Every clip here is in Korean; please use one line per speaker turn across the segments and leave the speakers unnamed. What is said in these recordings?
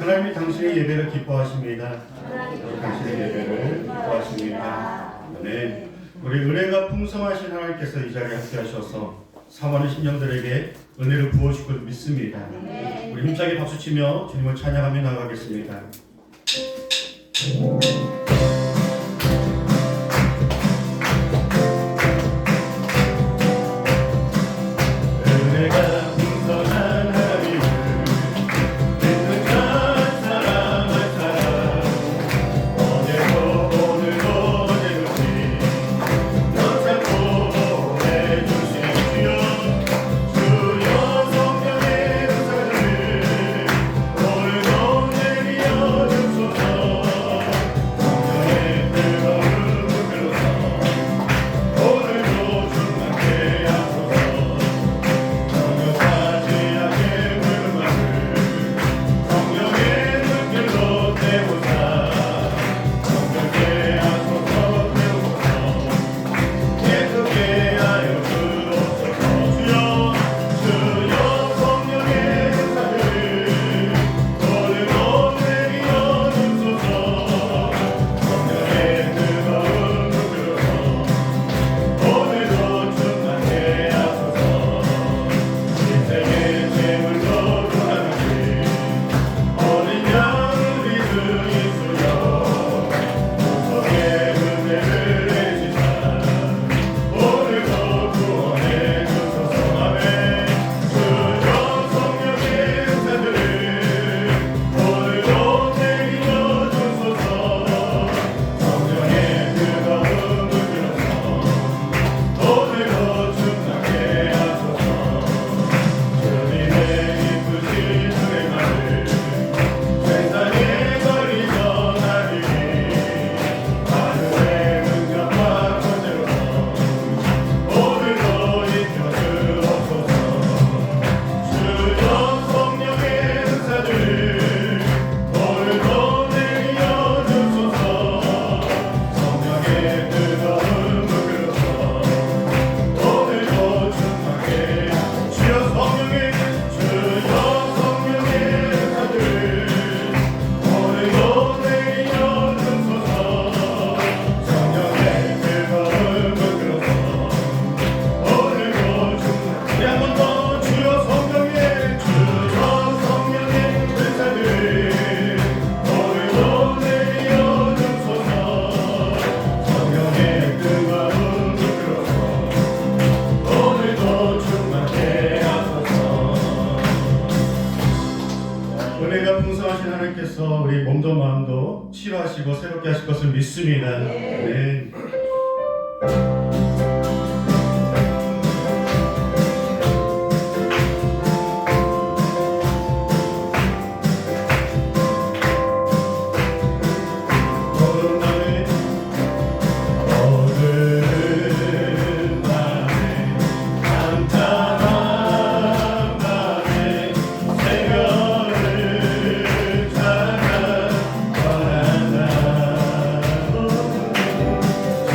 하나님이 당신의 예배를 기뻐하십니다. 당신의 예배를 기뻐하십니다. 네. 우리 은혜가 풍성하신 하나님께서 이 자리에 함께 하셔서 사모하는 심령들에게 은혜를 부어주실 걸 믿습니다. 우리 힘차게 박수치며 주님을 찬양하며 나가겠습니다. 우리 몸도 마음도 치료하시고 새롭게 하실 것을 믿습니다. 네.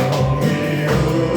정의로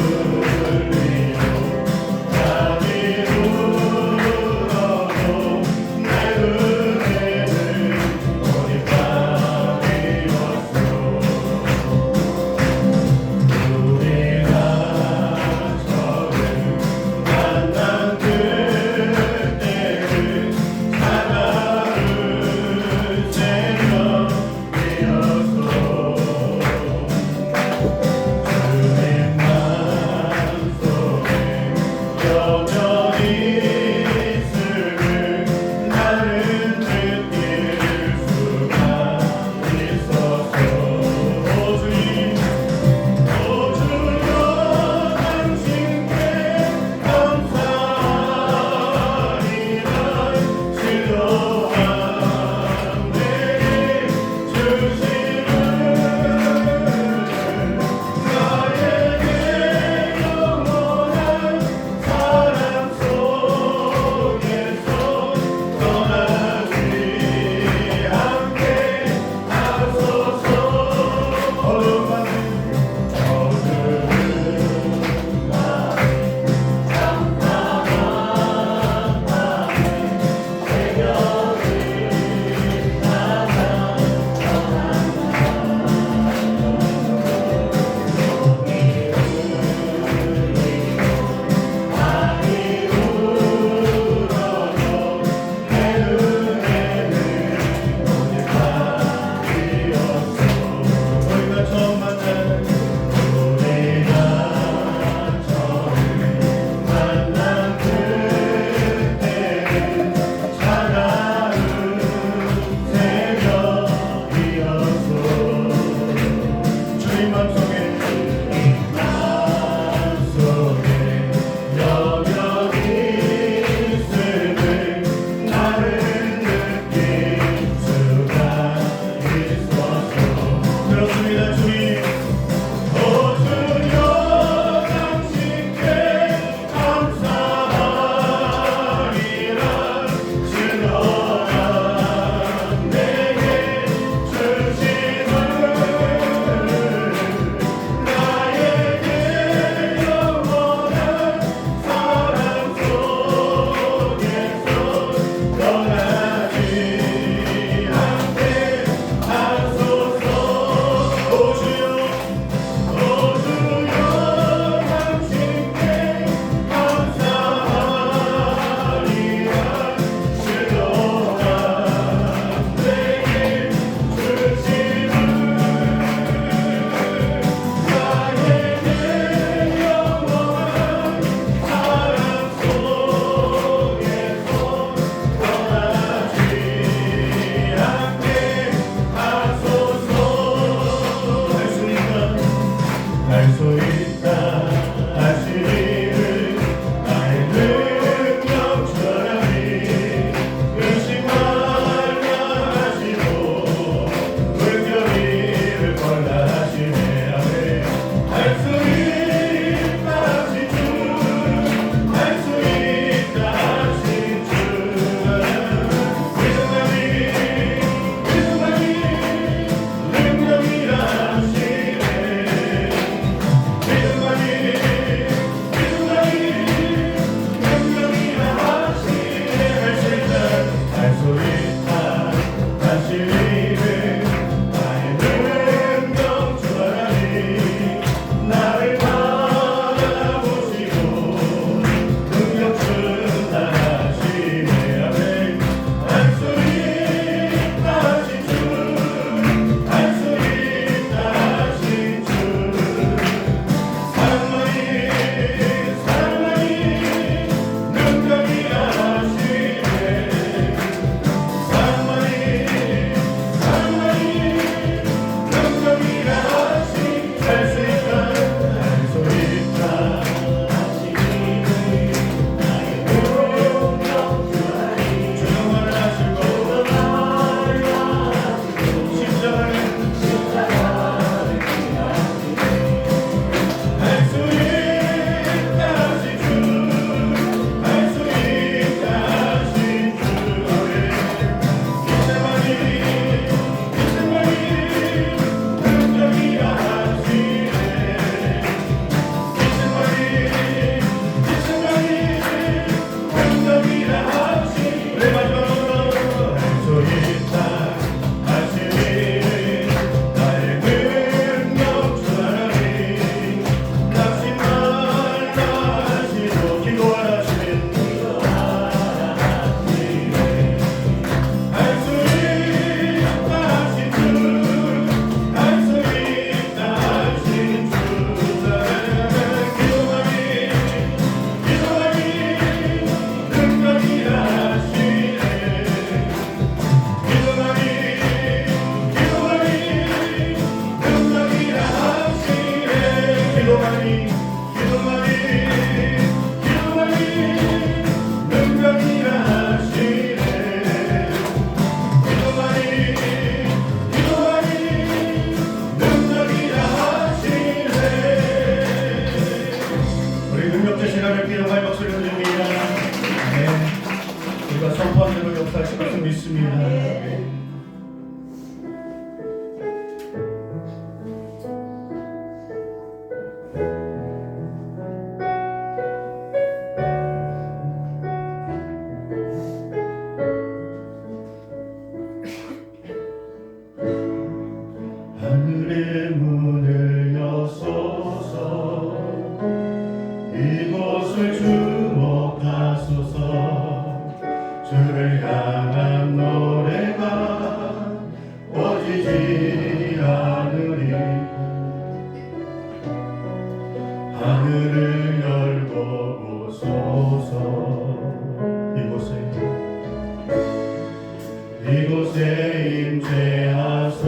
이곳에 임재하소서.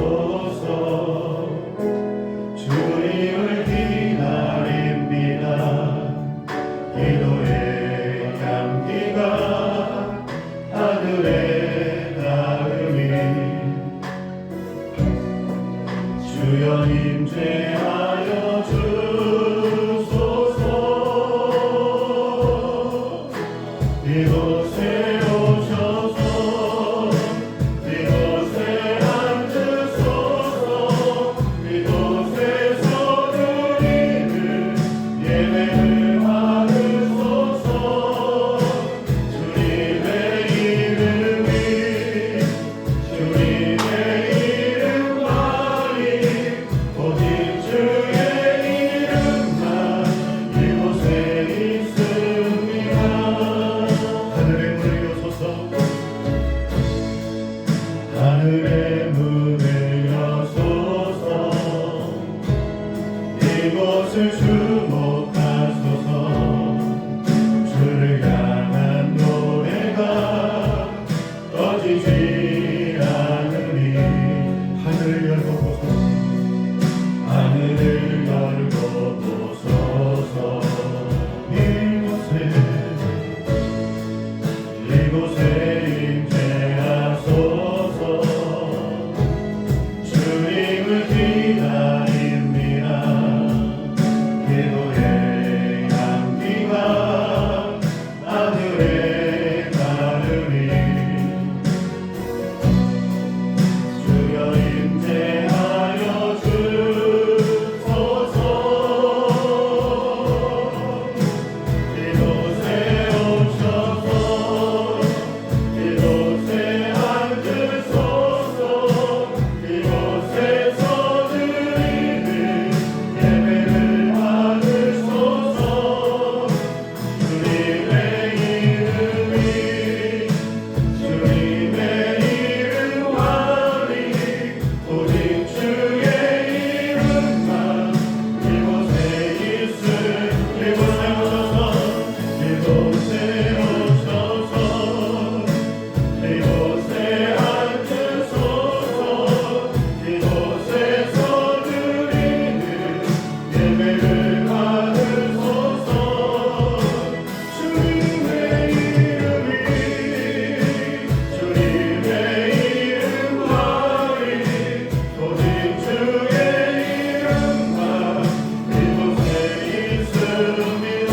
주님을 기다립니다. 기도의 향기가 하늘에 닿으니 주여 임재하여 주소서. 이곳에 오셔서 이곳에 앉으소서. 이곳에서 드리는 예배를 받으소서. 주님의 이름이 주님의 이름만이 오직 주의 이름만 이곳에 있습니다. 하늘의 문을 여소서. 하늘의 문을 여소서. 이곳을 주목하소서. 주를 향한 노래가 꺼지지 않으니 하늘을 열고 보소서. 하늘을 열고 보소서. 이곳에 임재하소서. 주님을 기다립니다. 기도의 향기가 하늘에 닿으니 주여 임재하여 주소서. 이곳에 오셔서 이곳에 앉으소서. 이곳에서 드리는 예배를 받으소서. 주님의 이름이 주님의 이름만이 오직 주의 이름만 이곳에 있을. 이곳에 오셔서 이곳에 오셔서 이곳에 앉으소서. 이곳에서 드리는 예배를 받으소서. 주님의 이름이 주님의 이름만이 오직 주의 이름만 이곳에 있습니다.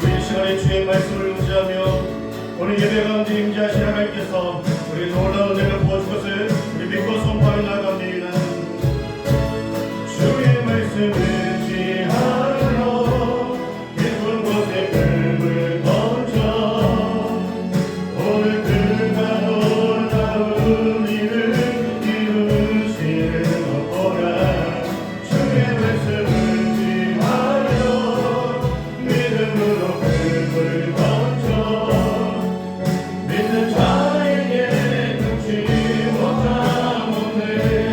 이 시간에 주의 말씀을 의지하며 오늘 예배 가운데 임재하신 하나님께서 우리 놀라운 은혜를 부어줄 것을 우리 믿고 선포하며 나아갑니다. 주의 말씀을 지하러 깊은 곳에 금을 던져 오늘 그가 놀라운 일을 이루시는 것보라. 주의 말씀을 지하러 믿음으로 금을 던져 믿는 자에게 눈치 못함 없네.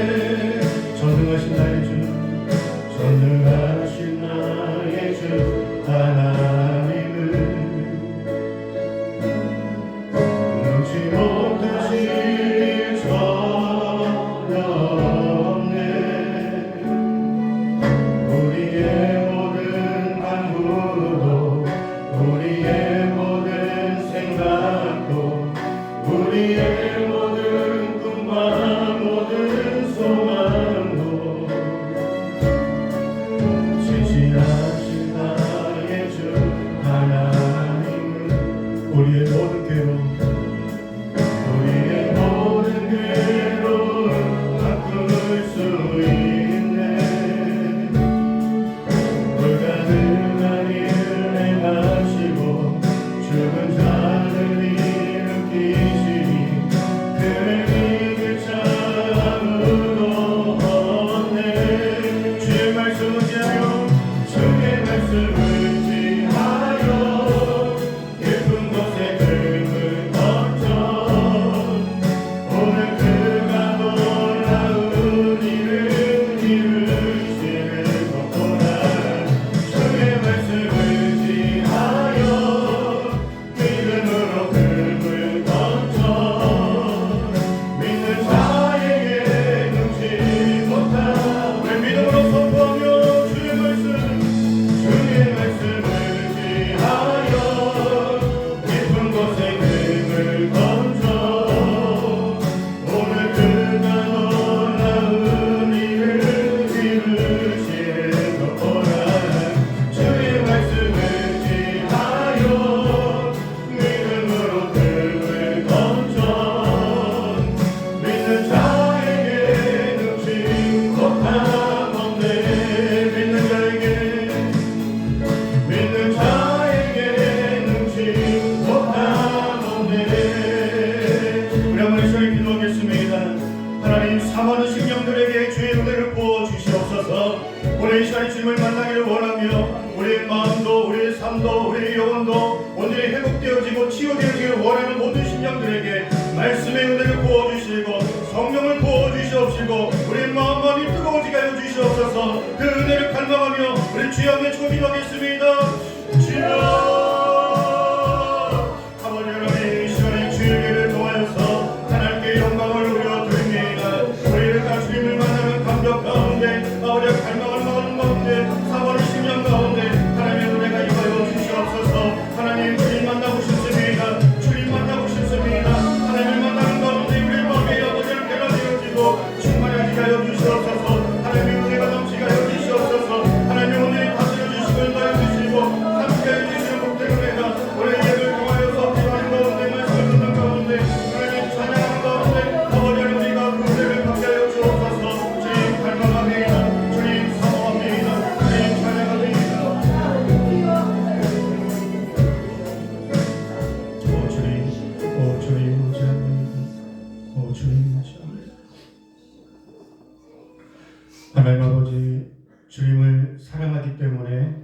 우리 영혼도 온전히 회복되어지고 치유되어지기를 원하는 모든 심령들에게 말씀의 은혜를 부어주시고 성령을 부어주시옵시고 우리 마음이 뜨거워지게 하여 주시옵소서. 그 은혜를 갈망하며 우리 주의 앞에 기도하겠습니다. 주여 아버지 하나님, 이 시간에 주의 예를 통하여서 하나님께 영광을 올려드립니다. 우리를 다 주님을 만나는 감격 가운데 아버지 갈망을 마음 가운데 사모하는 심령 가운데 하나님의 은혜가 임하여 주시옵소서. 하나님 주님 만나고 싶습니다. 주님 만나고 싶습니다. 하나님을 만나는 가운데 우리 마음의 아버지를 변화되어지고 충만해지게 하여 주시옵소서. 하나님의 은혜가 넘치게 하여 주시옵소서. 하나님의 은혜를 다스려 주시고 인도하여 주시고 함께 하여 주시는 복된 은혜가 우리 예배를 통하여서 기도하는 가운데 말씀을 듣는 가운데 하나님 찬양하는 가운데 아버지 하나님 우리가 그 은혜를 받게 하여 주옵소서. 주님 갈망합니다. 주님 사모합니다. 주님 찬양합니다. 오 주님 감사합니다. 오 주님 감사합니다. 하나님 아버지, 주님을 사랑하기 때문에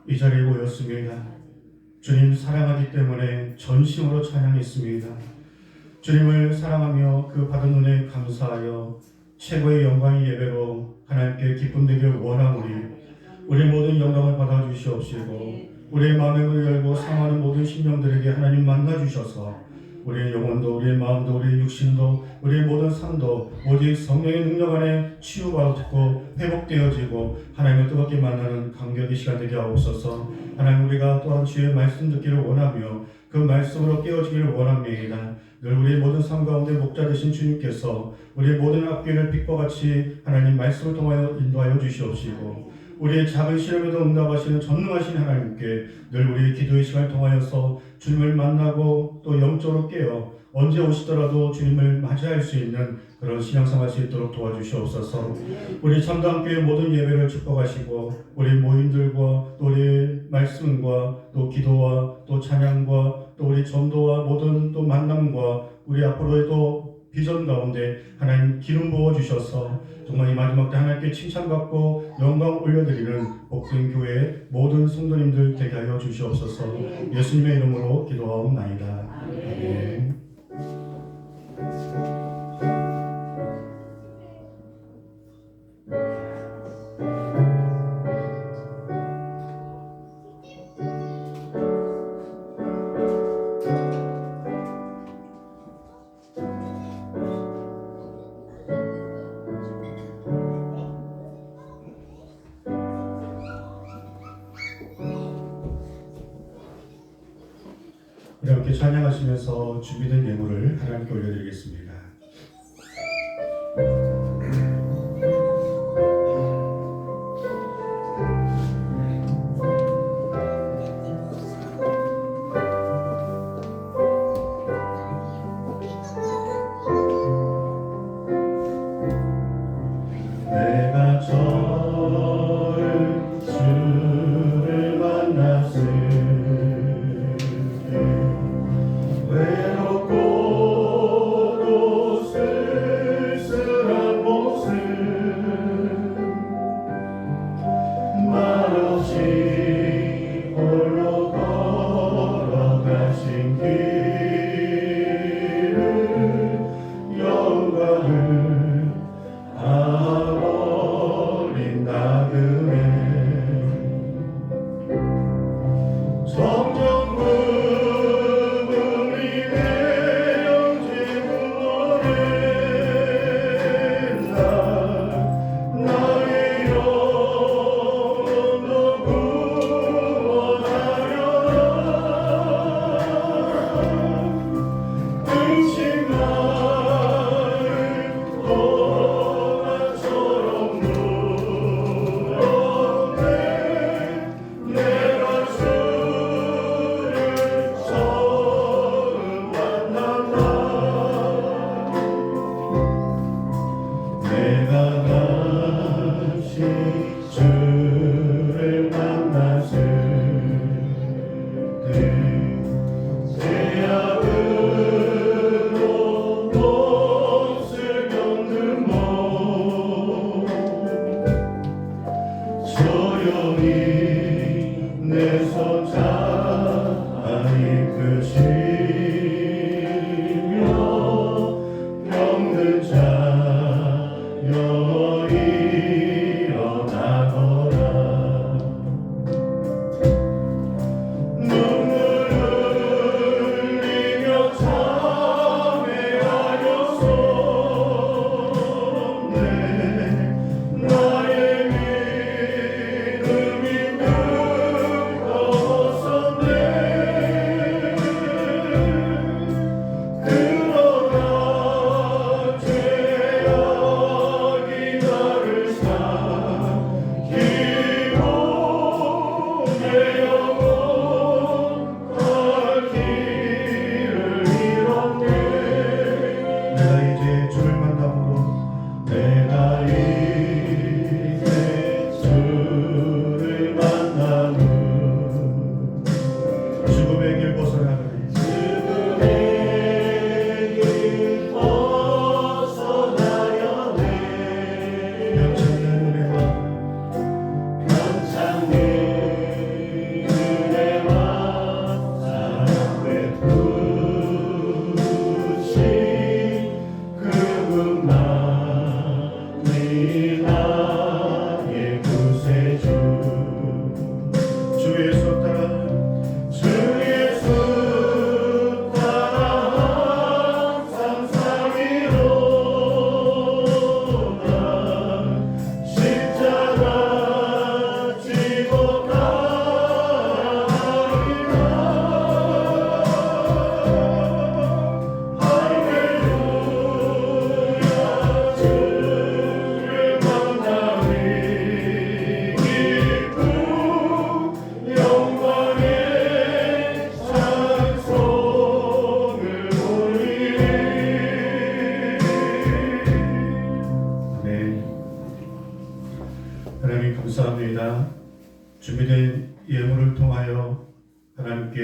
이 자리에 모였습니다. 주님 사랑하기 때문에 전심으로 찬양했습니다. 주님을 사랑하며 그 받은 은혜에 감사하여 최고의 영광의 예배로 하나님께 기쁨 되기를 원하오니 우리 모든 영광을 받아 주시옵시고 우리의 마음의 문을 열고 사모하는 모든 심령들에게 하나님 만나 주셔서 우리의 영혼도 우리의 마음도 우리의 육신도 우리의 모든 삶도 오직 성령의 능력 안에 치유받고 회복되어지고 하나님을 뜨겁게 만나는 감격의 시간 되게 하옵소서. 하나님 우리가 또한 주의 말씀 듣기를 원하며 그 말씀으로 깨어지기를 원합니다. 늘 우리의 모든 삶 가운데 목자 되신 주님께서 우리의 모든 앞길을 빛과 같이 하나님 말씀을 통하여 인도하여 주시옵시고 우리의 작은 시험에도 응답하시는 전능하신 하나님께 늘 우리의 기도의 시간을 통하여서 주님을 만나고 또 영적으로 깨어 언제 오시더라도 주님을 맞이할 수 있는 그런 신앙생활 할 수 있도록 도와주시옵소서. 우리 참담교회 모든 예배를 축복하시고 우리 모임들과 또 우리 말씀과 또 기도와 또 찬양과 또 우리 전도와 모든 또 만남과 우리 앞으로의 또 비전 가운데 하나님 기름 부어 주셔서 정말 이 마지막 때 하나님께 칭찬받고 영광 올려드리는 복된 교회 모든 성도님들 되게 하여 주시옵소서. 예수님의 이름으로 기도하옵나이다. 아멘. 우리 함께 찬양하시면서 준비된 예물을 하나님께 올려드리겠습니다. 내가 주를 만났을 외롭고도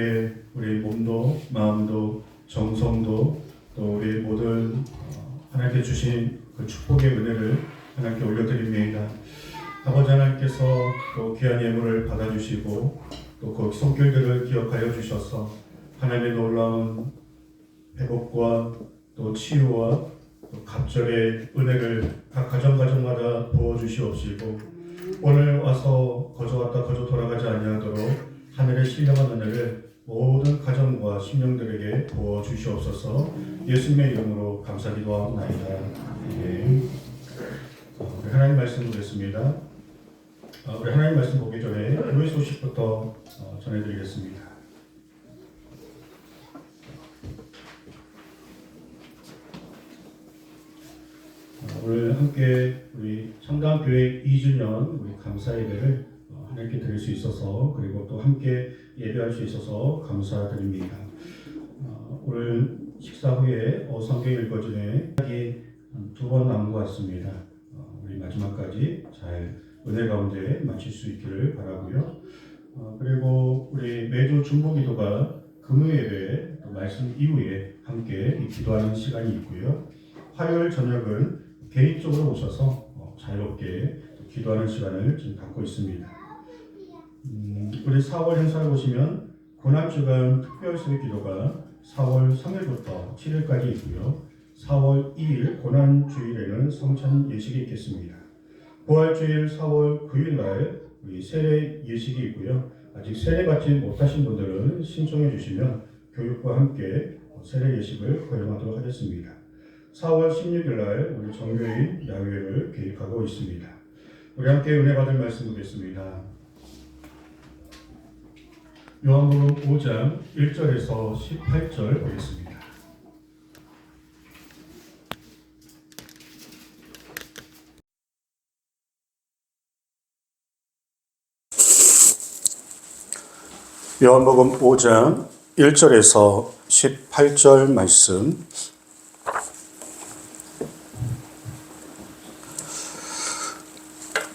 함께 우리 몸도 마음도 정성도 또 우리 모든 하나님께 주신 그 축복의 은혜를 하나님께 올려드립니다. 아버지 하나님께서 또 귀한 예물을 받아주시고 또 그 손길들을 기억하여 주셔서 하나님의 놀라운 회복과 또 치유와 또 갑절의 은혜를 각 가정마다 부어주시옵시고 오늘 와서 거저 왔다 거저 돌아가지 아니하도록 하늘의 신령한 은혜를 모든 가정과 심령들에게 부어주시옵소서. 예수님의 이름으로 감사기도하옵나이다. 네. 우리 하나님 말씀 보겠습니다. 우리 하나님 말씀 보기 전에 교회 소식부터 전해드리겠습니다. 오늘 함께 우리 청담교회 2주년 우리 감사 예배를 하나님께 드릴 수 있어서 그리고 또 함께 예배할 수 있어서 감사드립니다. 오늘 식사 후에 성경 읽어주는 이야기 2번 남은 것 같습니다. 우리 마지막까지 잘 은혜 가운데 마칠 수 있기를 바라고요. 그리고 우리 매주 중보기도가 금요예배 말씀 이후에 함께 기도하는 시간이 있고요. 화요일 저녁은 개인적으로 오셔서 자유롭게 기도하는 시간을 지금 갖고 있습니다. 우리 4월 행사를 보시면 고난주간 특별수요 기도가 4월 3일부터 7일까지 있고요. 4월 2일 고난주일에는 성찬 예식이 있겠습니다. 부활주일 4월 9일날 우리 세례 예식이 있고요. 아직 세례 받지 못하신 분들은 신청해 주시면 교육과 함께 세례 예식을 허용하도록 하겠습니다. 4월 16일날 우리 정교인 야외를 계획하고 있습니다. 우리 함께 은혜 받을 말씀 보겠습니다. 요한복음 5장 1절에서 18절 보겠습니다. 요한복음 5장 1절에서 18절 말씀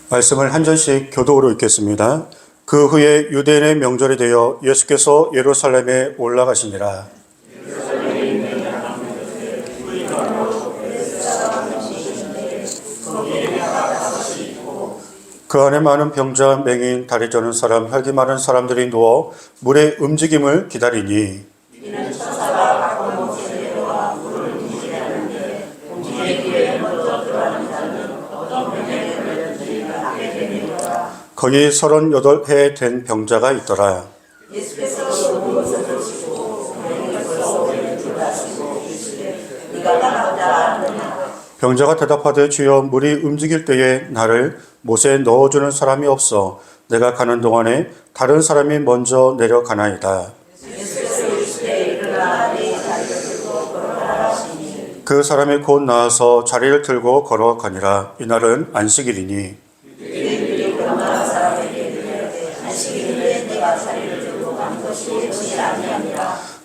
말씀을 한 절씩 교독으로 읽겠습니다. 그 후에 유대인의 명절이 되어 예수께서 예루살렘에 올라가시니라. 그 안에 많은 병자, 맹인, 다리 저는 사람, 혈기 많은 사람들이 누워 물의 움직임을 기다리니 거기 38해 된 병자가 있더라. 병자가 대답하되 주여 물이 움직일 때에 나를 못에 넣어주는 사람이 없어 내가 가는 동안에 다른 사람이 먼저 내려가나이다. 그 사람이 곧 나와서 자리를 들고 걸어가니라. 이날은 안식일이니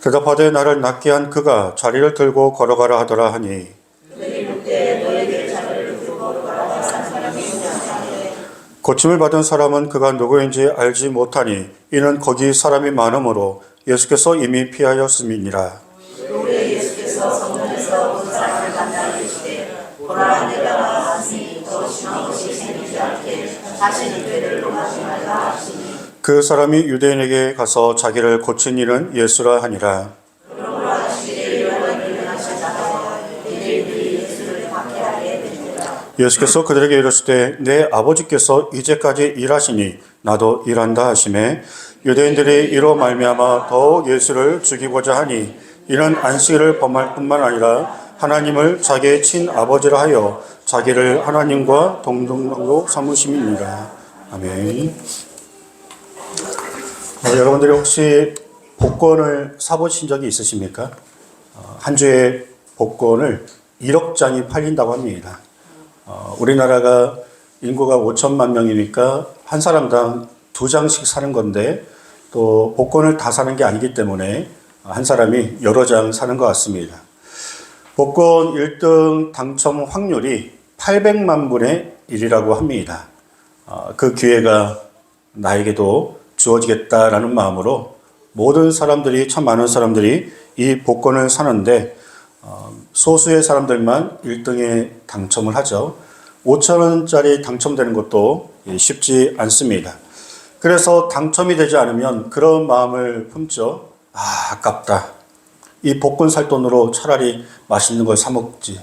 대답하되 나를 낫게 한 그가 자리를 들고 걸어가라 하더라 하니 고침을 받은 사람은 그가 누구인지 알지 못하니 이는 거기 사람이 많으므로 예수께서 이미 피하였음이니라. 그 사람이 유대인에게 가서 자기를 고친 이는 예수라 하니라. 예수께서 그들에게 이르시되 내 아버지께서 이제까지 일하시니 나도 일한다 하시매 유대인들이 이로 말미암아 더욱 예수를 죽이고자 하니 이는 안식일을 범할 뿐만 아니라 하나님을 자기의 친아버지라 하여 자기를 하나님과 동등하고 삼으심이니라. 아멘. 여러분들이 혹시 복권을 사보신 적이 있으십니까? 한 주에 복권을 1억 장이 팔린다고 합니다. 우리나라가 인구가 5천만 명이니까 한 사람당 2장씩 사는 건데 또 복권을 다 사는 게 아니기 때문에 한 사람이 여러 장 사는 것 같습니다. 복권 1등 당첨 확률이 800만 분의 1이라고 합니다. 그 기회가 나에게도 주어지겠다라는 마음으로 모든 사람들이, 참 많은 사람들이 이 복권을 사는데 소수의 사람들만 1등에 당첨을 하죠. 5,000원짜리 당첨되는 것도 쉽지 않습니다. 그래서 당첨이 되지 않으면 그런 마음을 품죠. 아깝다. 이 복권 살 돈으로 차라리 맛있는 걸 사 먹지.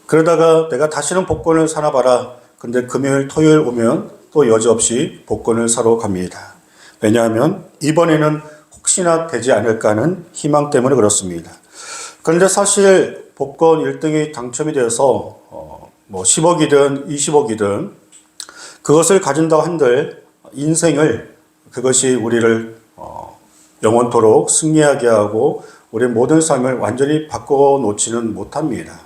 그러다가 내가 다시는 복권을 사나 봐라. 근데 금요일, 토요일 오면 또 여지없이 복권을 사러 갑니다. 왜냐하면 이번에는 혹시나 되지 않을까 하는 희망 때문에 그렇습니다. 그런데 사실 복권 1등이 당첨이 되어서 10억이든 20억이든 그것을 가진다고 한들 인생을, 그것이 우리를 영원토록 승리하게 하고 우리 모든 삶을 완전히 바꿔놓지는 못합니다.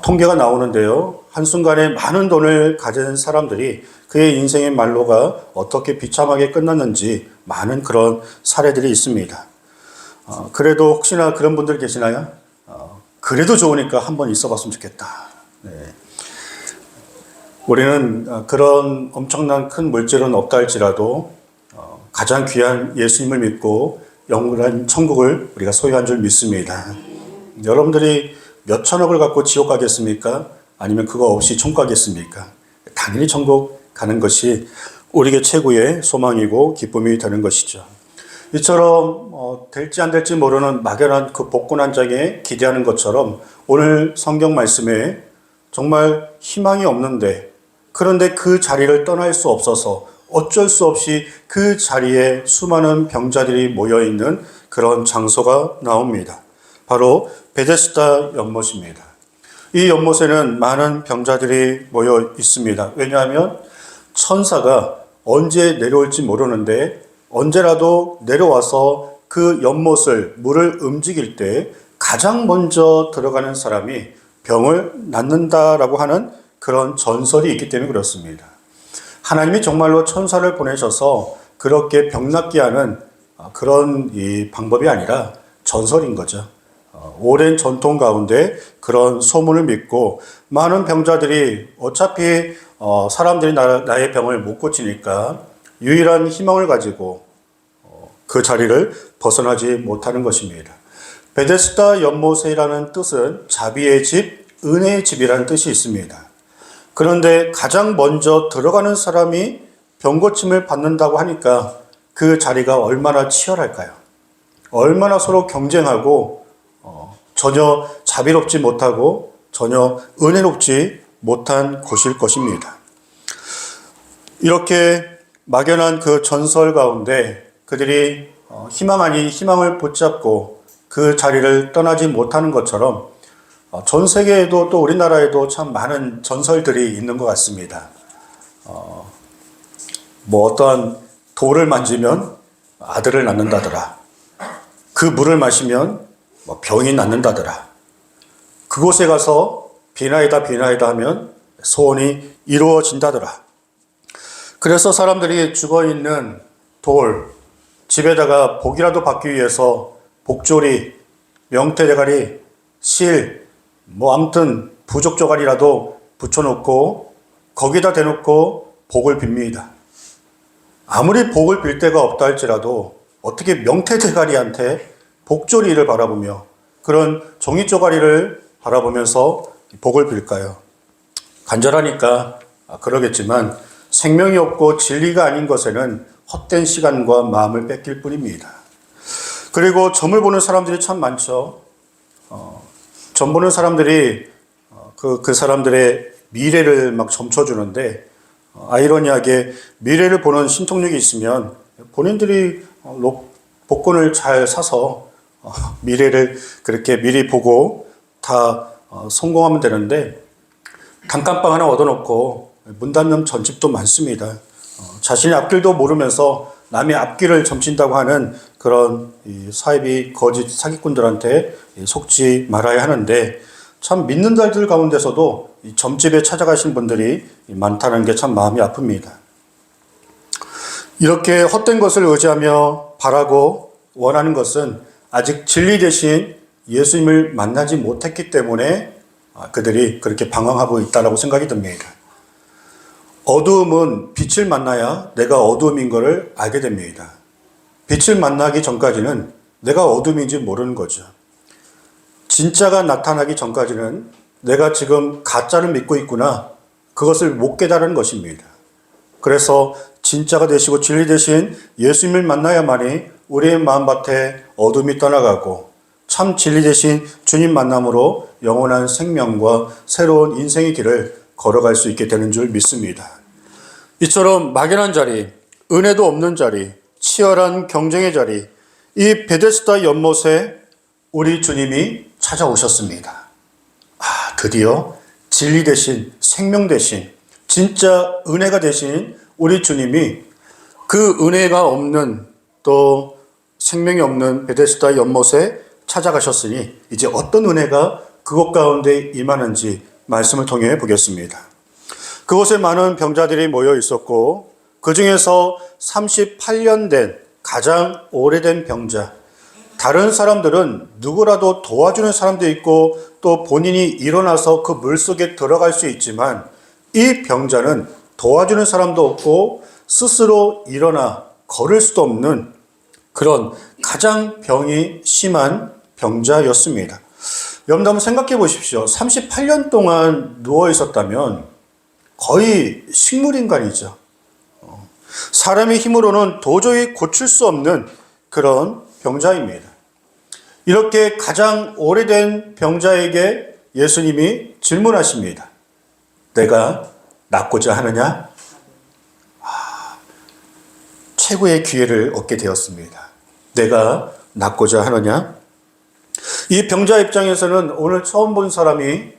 통계가 나오는데요. 한순간에 많은 돈을 가진 사람들이 그의 인생의 말로가 어떻게 비참하게 끝났는지 많은 그런 사례들이 있습니다. 그래도 혹시나 그런 분들 계시나요? 그래도 좋으니까 한번 있어 봤으면 좋겠다. 네. 우리는 그런 엄청난 큰 물질은 없다 할지라도 가장 귀한 예수님을 믿고 영원한 천국을 우리가 소유한 줄 믿습니다. 여러분들이 몇 천억을 갖고 지옥 가겠습니까? 아니면 그거 없이 천국 가겠습니까? 당연히 천국 가는 것이 우리에게 최고의 소망이고 기쁨이 되는 것이죠. 이처럼 될지 안 될지 모르는 막연한 그 복권 한 장에 기대하는 것처럼 오늘 성경 말씀에 정말 희망이 없는데, 그런데 그 자리를 떠날 수 없어서 어쩔 수 없이 그 자리에 수많은 병자들이 모여있는 그런 장소가 나옵니다. 바로 베데스다 연못입니다. 이 연못에는 많은 병자들이 모여 있습니다. 왜냐하면 천사가 언제 내려올지 모르는데 언제라도 내려와서 그 연못을, 물을 움직일 때 가장 먼저 들어가는 사람이 병을 낫는다라고 하는 그런 전설이 있기 때문에 그렇습니다. 하나님이 정말로 천사를 보내셔서 그렇게 병 낫게 하는 그런 이 방법이 아니라 전설인 거죠. 오랜 전통 가운데 그런 소문을 믿고 많은 병자들이 어차피 사람들이 나의 병을 못 고치니까 유일한 희망을 가지고 그 자리를 벗어나지 못하는 것입니다. 베데스다 연못이라는 뜻은 자비의 집, 은혜의 집이라는 뜻이 있습니다. 그런데 가장 먼저 들어가는 사람이 병고침을 받는다고 하니까 그 자리가 얼마나 치열할까요? 얼마나 서로 경쟁하고 전혀 자비롭지 못하고 전혀 은혜롭지 못한 곳일 것입니다. 이렇게 막연한 그 전설 가운데 그들이 희망 아닌 희망을 붙잡고 그 자리를 떠나지 못하는 것처럼 전 세계에도 또 우리나라에도 참 많은 전설들이 있는 것 같습니다. 어떠한 돌을 만지면 아들을 낳는다더라. 그 물을 마시면 병이 낫는다더라. 그곳에 가서 비나이다 하면 소원이 이루어진다더라. 그래서 사람들이 죽어있는 돌, 집에다가 복이라도 받기 위해서 복조리, 명태대가리, 실, 아무튼 부족조가리라도 붙여놓고 거기다 대놓고 복을 빕니다. 아무리 복을 빌 데가 없다 할지라도 어떻게 명태대가리한테 복조리를 바라보며 그런 종이조가리를 바라보면서 복을 빌까요? 간절하니까 그러겠지만 생명이 없고 진리가 아닌 것에는 헛된 시간과 마음을 뺏길 뿐입니다. 그리고 점을 보는 사람들이 참 많죠. 점 보는 사람들이 그 사람들의 미래를 막 점쳐주는데 아이러니하게 미래를 보는 신통력이 있으면 본인들이 복권을 잘 사서 미래를 그렇게 미리 보고 다 성공하면 되는데 단칸방 하나 얻어놓고 문 닫는 전집도 많습니다. 자신의 앞길도 모르면서 남의 앞길을 점친다고 하는 그런 사이비 거짓 사기꾼들한테 속지 말아야 하는데 참 믿는 자들 가운데서도 이 점집에 찾아가신 분들이 많다는 게 참 마음이 아픕니다. 이렇게 헛된 것을 의지하며 바라고 원하는 것은 아직 진리 대신 예수님을 만나지 못했기 때문에 그들이 그렇게 방황하고 있다고 생각이 듭니다. 어두움은 빛을 만나야 내가 어두움인 것을 알게 됩니다.
빛을 만나기 전까지는 내가 어둠인지 모르는 거죠. 진짜가 나타나기 전까지는 내가 지금 가짜를 믿고 있구나, 그것을 못 깨달은 것입니다. 그래서 진짜가 되시고 진리 되신 예수님을 만나야만이 우리의 마음밭에 어둠이 떠나가고 참 진리 되신 주님 만남으로 영원한 생명과 새로운 인생의 길을 걸어갈 수 있게 되는 줄 믿습니다. 이처럼 막연한 자리, 은혜도 없는 자리, 치열한 경쟁의 자리, 이 베데스다 연못에 우리 주님이 찾아오셨습니다. 드디어 진리 되신, 생명 되신, 진짜 은혜가 되신 우리 주님이 그 은혜가 없는, 또 생명이 없는 베데스다 연못에 찾아가셨으니 이제 어떤 은혜가 그곳 가운데 임하는지 말씀을 통해 보겠습니다. 그곳에 많은 병자들이 모여 있었고 그 중에서 38년 된 가장 오래된 병자, 다른 사람들은 누구라도 도와주는 사람도 있고 또 본인이 일어나서 그 물속에 들어갈 수 있지만 이 병자는 도와주는 사람도 없고 스스로 일어나 걸을 수도 없는 그런 가장 병이 심한 병자였습니다. 여러분 한번 생각해 보십시오. 38년 동안 누워 있었다면 거의 식물인간이죠. 사람의 힘으로는 도저히 고칠 수 없는 그런 병자입니다. 이렇게 가장 오래된 병자에게 예수님이 질문하십니다. 내가 낫고자 하느냐? 최고의 기회를 얻게 되었습니다. 내가 낫고자 하느냐? 이 병자 입장에서는 오늘 처음 본 사람이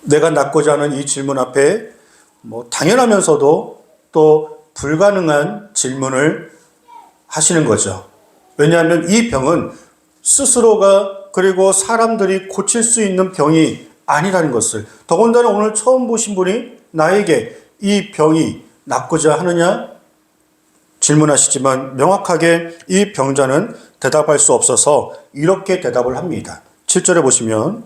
내가 낫고자 하는 이 질문 앞에 당연하면서도 또 불가능한 질문을 하시는 거죠. 왜냐하면 이 병은 스스로가 그리고 사람들이 고칠 수 있는 병이 아니라는 것을, 더군다나 오늘 처음 보신 분이 나에게 이 병이 낫고자 하느냐 질문하시지만 명확하게 이 병자는 대답할 수 없어서 이렇게 대답을 합니다. 7절에 보시면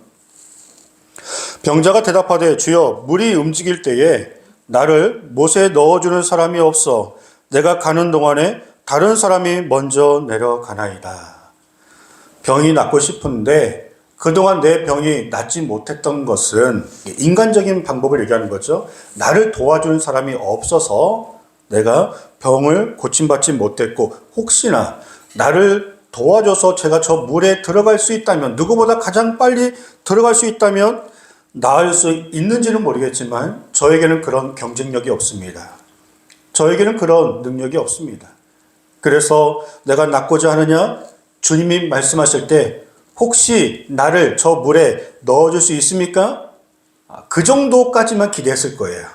병자가 대답하되 주여 물이 움직일 때에 나를 못에 넣어주는 사람이 없어 내가 가는 동안에 다른 사람이 먼저 내려가나이다. 병이 낫고 싶은데 그동안 내 병이 낫지 못했던 것은 인간적인 방법을 얘기하는 거죠. 나를 도와주는 사람이 없어서 내가 병을 고침받지 못했고 혹시나 나를 도와줘서 제가 저 물에 들어갈 수 있다면, 누구보다 가장 빨리 들어갈 수 있다면 나을 수 있는지는 모르겠지만 저에게는 그런 경쟁력이 없습니다. 저에게는 그런 능력이 없습니다. 그래서 내가 낫고자 하느냐? 주님이 말씀하실 때 혹시 나를 저 물에 넣어줄 수 있습니까? 그 정도까지만 기대했을 거예요.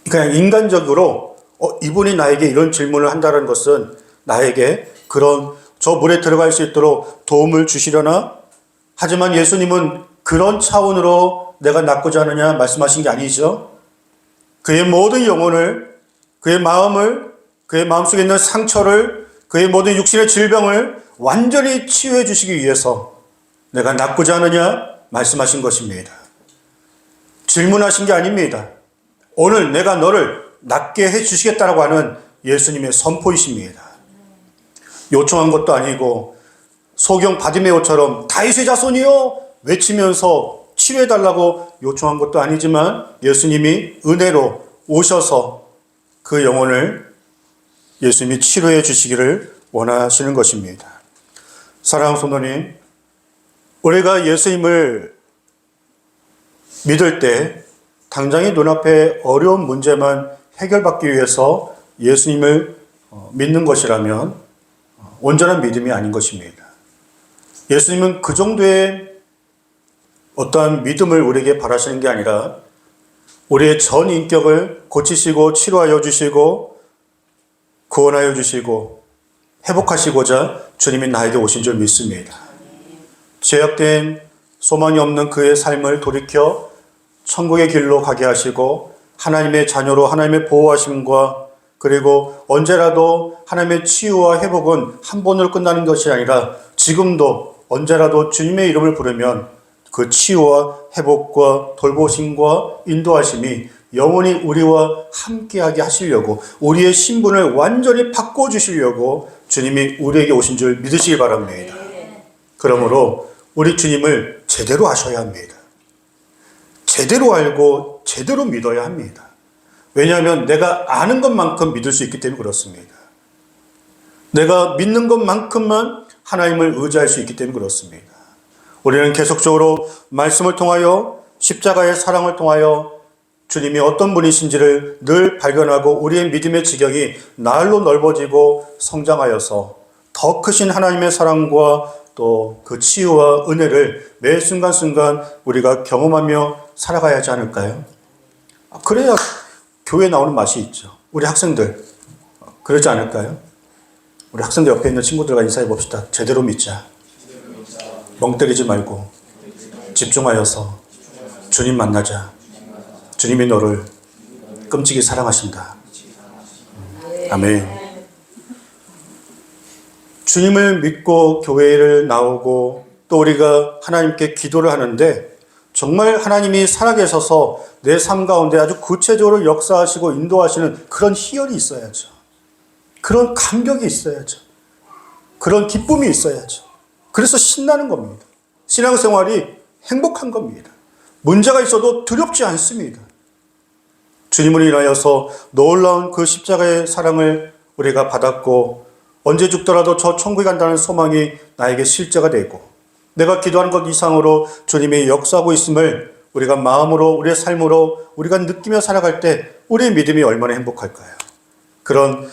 그냥 인간적으로 이분이 나에게 이런 질문을 한다는 것은 나에게 그런 저 물에 들어갈 수 있도록 도움을 주시려나? 하지만 예수님은 그런 차원으로 내가 낫고자 하느냐 말씀하신 게 아니죠. 그의 모든 영혼을, 그의 마음을, 그의 마음속에 있는 상처를, 그의 모든 육신의 질병을 완전히 치유해 주시기 위해서 내가 낫고자 하느냐 말씀하신 것입니다. 질문하신 게 아닙니다. 오늘 내가 너를 낫게 해 주시겠다라고 하는 예수님의 선포이십니다. 요청한 것도 아니고 소경 바디메오처럼 다윗의 자손이요 외치면서 치료해달라고 요청한 것도 아니지만 예수님이 은혜로 오셔서 그 영혼을 예수님이 치료해 주시기를 원하시는 것입니다. 사랑하는 성도님, 우리가 예수님을 믿을 때 당장의 눈앞에 어려운 문제만 해결받기 위해서 예수님을 믿는 것이라면 온전한 믿음이 아닌 것입니다. 예수님은 그 정도의 어떠한 믿음을 우리에게 바라시는 게 아니라 우리의 전 인격을 고치시고 치료하여 주시고 구원하여 주시고 회복하시고자 주님이 나에게 오신 줄 믿습니다. 죄악된 소망이 없는 그의 삶을 돌이켜 천국의 길로 가게 하시고 하나님의 자녀로 하나님의 보호하심과 그리고 언제라도 하나님의 치유와 회복은 한 번으로 끝나는 것이 아니라 지금도 언제라도 주님의 이름을 부르면 그 치유와 회복과 돌보심과 인도하심이 영원히 우리와 함께하게 하시려고, 우리의 신분을 완전히 바꿔주시려고 주님이 우리에게 오신 줄 믿으시기 바랍니다. 그러므로 우리 주님을 제대로 아셔야 합니다. 제대로 알고 제대로 믿어야 합니다. 왜냐하면 내가 아는 것만큼 믿을 수 있기 때문에 그렇습니다. 내가 믿는 것만큼만 하나님을 의지할 수 있기 때문에 그렇습니다. 우리는 계속적으로 말씀을 통하여 십자가의 사랑을 통하여 주님이 어떤 분이신지를 늘 발견하고 우리의 믿음의 지경이 날로 넓어지고 성장하여서 더 크신 하나님의 사랑과 또 그 치유와 은혜를 매 순간순간 우리가 경험하며 살아가야 하지 않을까요? 그래야 교회에 나오는 맛이 있죠. 우리 학생들 그러지 않을까요? 우리 학생들 옆에 있는 친구들과 인사해 봅시다. 제대로 믿자. 멍 때리지 말고 집중하여서 주님 만나자. 주님이 너를 끔찍이 사랑하신다. 아멘. 주님을 믿고 교회를 나오고 또 우리가 하나님께 기도를 하는데 정말 하나님이 살아계셔서 내 삶 가운데 아주 구체적으로 역사하시고 인도하시는 그런 희열이 있어야죠. 그런 감격이 있어야죠. 그런 기쁨이 있어야죠. 그래서 신나는 겁니다. 신앙생활이 행복한 겁니다. 문제가 있어도 두렵지 않습니다. 주님을 인하여서 놀라운 그 십자가의 사랑을 우리가 받았고 언제 죽더라도 저 천국에 간다는 소망이 나에게 실제가 되고 내가 기도하는 것 이상으로 주님이 역사하고 있음을 우리가 마음으로 우리의 삶으로 우리가 느끼며 살아갈 때 우리의 믿음이 얼마나 행복할까요? 그런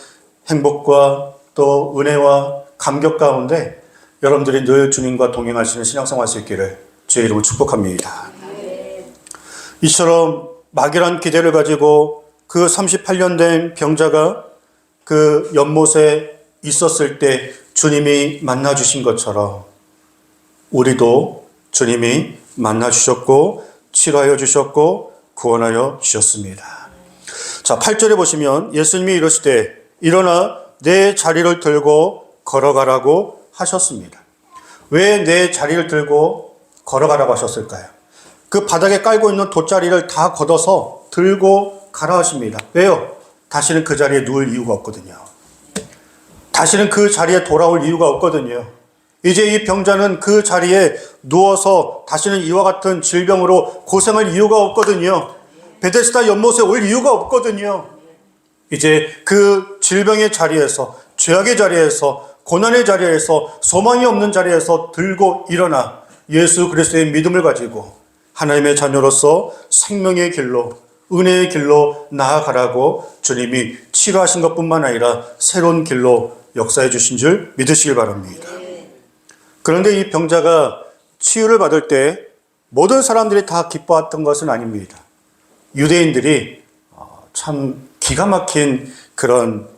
행복과 또 은혜와 감격 가운데 여러분들이 늘 주님과 동행하시는 신앙생활 할 수 있기를 주의 이름으로 축복합니다. 이처럼 막연한 기대를 가지고 그 38년 된 병자가 그 연못에 있었을 때 주님이 만나주신 것처럼 우리도 주님이 만나주셨고 치료하여 주셨고 구원하여 주셨습니다. 자, 8절에 보시면 예수님이 이르시되 일어나 내 자리를 들고 걸어가라고 하셨습니다. 왜 내 자리를 들고 걸어가라고 하셨을까요? 그 바닥에 깔고 있는 돗자리를 다 걷어서 들고 가라 하십니다. 왜요? 다시는 그 자리에 누울 이유가 없거든요. 다시는 그 자리에 돌아올 이유가 없거든요. 이제 이 병자는 그 자리에 누워서 다시는 이와 같은 질병으로 고생할 이유가 없거든요. 베데스다 연못에 올 이유가 없거든요. 이제 그 질병의 자리에서, 죄악의 자리에서, 고난의 자리에서, 소망이 없는 자리에서 들고 일어나 예수 그리스도의 믿음을 가지고 하나님의 자녀로서 생명의 길로, 은혜의 길로 나아가라고 주님이 치료하신 것뿐만 아니라 새로운 길로 역사해 주신 줄 믿으시길 바랍니다. 그런데 이 병자가 치유를 받을 때 모든 사람들이 다 기뻐했던 것은 아닙니다. 유대인들이 참 기가 막힌 그런